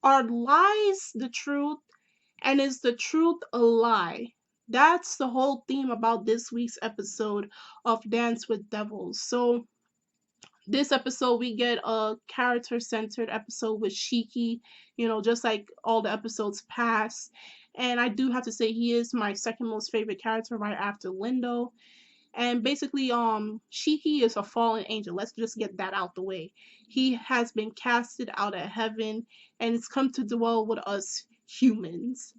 Are lies the truth? And is the truth a lie? That's the whole theme about this week's episode of Dance with Devils. So, this episode, we get a character centered episode with Shiki, just like all the episodes past. And I do have to say, he is my second most favorite character right after Lindo. And basically, Shiki is a fallen angel. Let's just get that out the way. He has been casted out of heaven and it's come to dwell with us humans.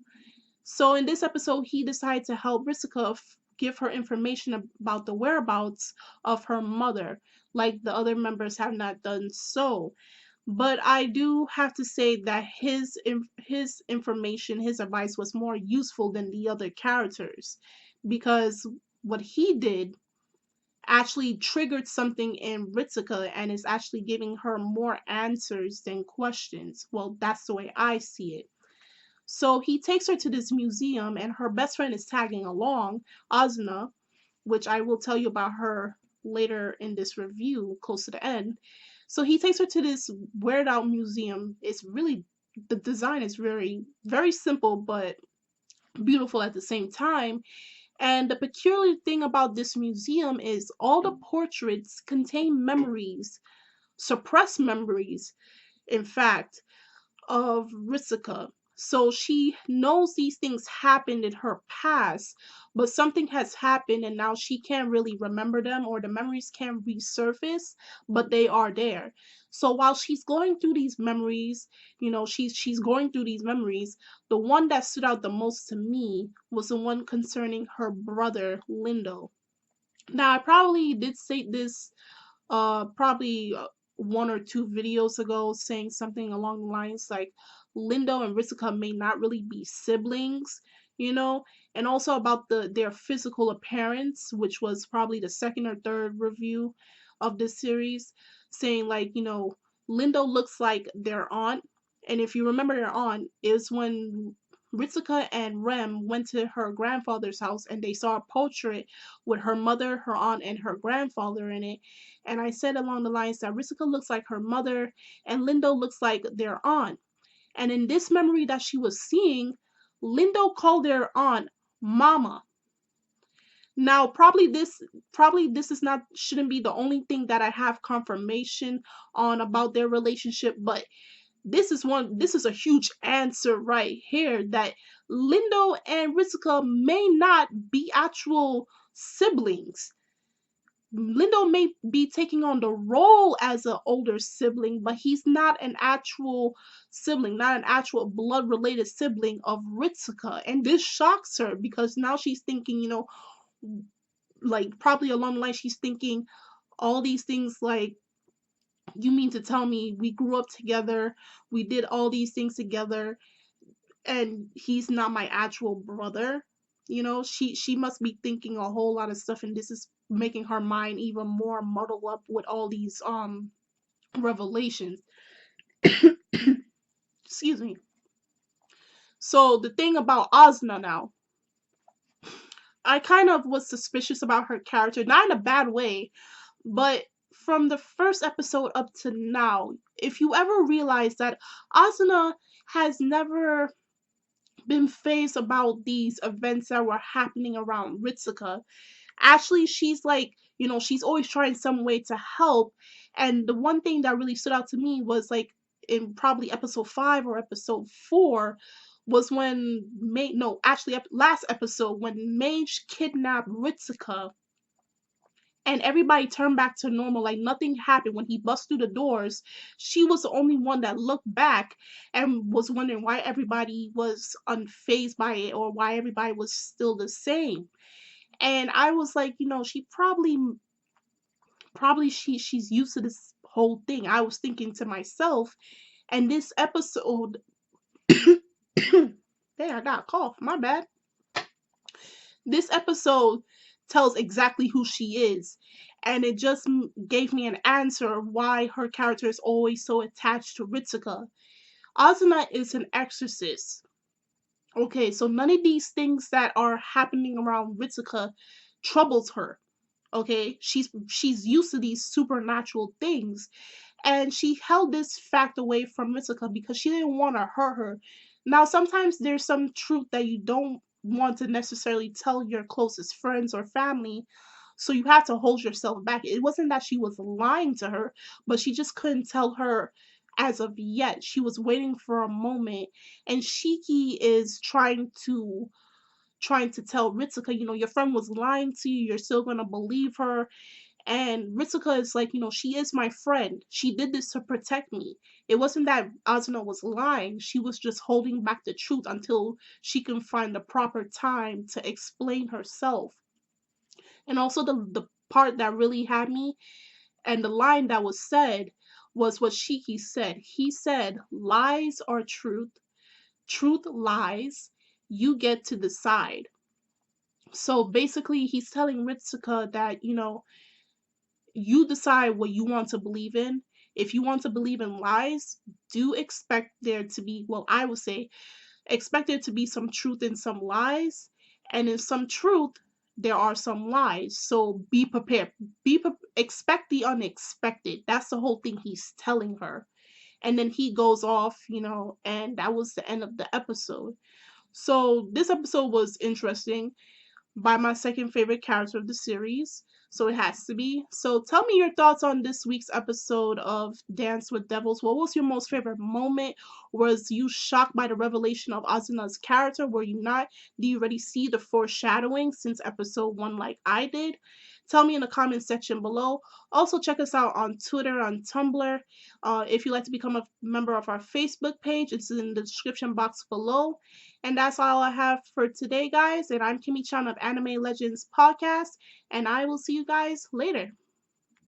So in this episode, he decided to help Risika give her information about the whereabouts of her mother, like the other members have not done so. But I do have to say that his information, his advice was more useful than the other characters, because what he did actually triggered something in Ritsuka and is actually giving her more answers than questions. Well, that's the way I see it. So he takes her to this museum, and her best friend is tagging along, Asuna, which I will tell you about her later in this review, close to the end. So he takes her to this weird out museum. It's really, the design is very, very simple, but beautiful at the same time. And the peculiar thing about this museum is all the portraits contain memories, suppressed memories, in fact, of Risika. So she knows these things happened in her past, but something has happened and now she can't really remember them, or the memories can't resurface, but they are there. So while she's going through these memories, she's going through these memories, the one that stood out the most to me was the one concerning her brother Lindo. Now I probably did say this probably one or two videos ago, saying something along the lines like Lindo and Risika may not really be siblings, you know, and also about their physical appearance, which was probably the second or third review of this series, saying like, Lindo looks like their aunt. And if you remember their aunt, is when Ritsuka and Rem went to her grandfather's house and they saw a portrait with her mother, her aunt, and her grandfather in it. And I said along the lines that Ritsuka looks like her mother and Lindo looks like their aunt. And in this memory that she was seeing, Lindo called their aunt Mama. Now, probably this is not shouldn't be the only thing that I have confirmation on about their relationship, but this is a huge answer right here that Lindo and Ritsuka may not be actual siblings. Lindo may be taking on the role as an older sibling, but he's not an actual sibling, not an actual blood related sibling of Ritsuka. And this shocks her because now she's thinking, like probably along the line, she's thinking all these things like, you mean to tell me we grew up together, we did all these things together, and he's not my actual brother? She must be thinking a whole lot of stuff, and this is making her mind even more muddled up with all these revelations. Excuse me. So the thing about Asuna now, I kind of was suspicious about her character, not in a bad way, but from the first episode up to now, if you ever realize that Asuna has never been phased about these events that were happening around Ritsuka. Actually, she's like, she's always trying some way to help. And the one thing that really stood out to me was like in probably episode 5 or episode 4 was when no, actually last episode when Mage kidnapped Ritsuka and everybody turned back to normal like nothing happened. When he bust through the doors, she was the only one that looked back and was wondering why everybody was unfazed by it, or why everybody was still the same. And I was like, she probably she's used to this whole thing, I was thinking to myself. And this episode there, I got a cough, my bad. This episode tells exactly who she is, and it just gave me an answer of why her character is always so attached to Ritsuka. Azuna is an exorcist. Okay, so none of these things that are happening around Ritsuka troubles her. Okay, she's used to these supernatural things, And she held this fact away from Mitsuka because she didn't want to hurt her. Now, sometimes there's some truth that you don't want to necessarily tell your closest friends or family, so you have to hold yourself back. It wasn't that she was lying to her, but she just couldn't tell her as of yet. She was waiting for a moment, and Shiki is trying to tell Ritsuka, your friend was lying to you, you're still gonna believe her. And Ritsuka is like, she is my friend. She did this to protect me. It wasn't that Asuna was lying. She was just holding back the truth until she can find the proper time to explain herself. And also the part that really had me and the line that was said was what Shiki said. He said, "Lies are truth, truth lies. You get to decide." So basically, he's telling Ritsuka that, you decide what you want to believe in. If you want to believe in lies, do expect there to be, well, I would say, expect there to be some truth in some lies. And in some truth, there are some lies. So be prepared. Expect the unexpected. That's the whole thing he's telling her. And then he goes off, and that was the end of the episode. So this episode was interesting, by my second favorite character of the series. So it has to be. So tell me your thoughts on this week's episode of Dance with Devils. What was your most favorite moment? Was you shocked by the revelation of Azuna's character? Were you not? Do you already see the foreshadowing since episode 1 like I did? Tell me in the comment section below. Also, check us out on Twitter, on Tumblr. If you'd like to become a member of our Facebook page, it's in the description box below. And that's all I have for today, guys. And I'm Kimmy Chan of Anime Legends Podcast. And I will see you guys later.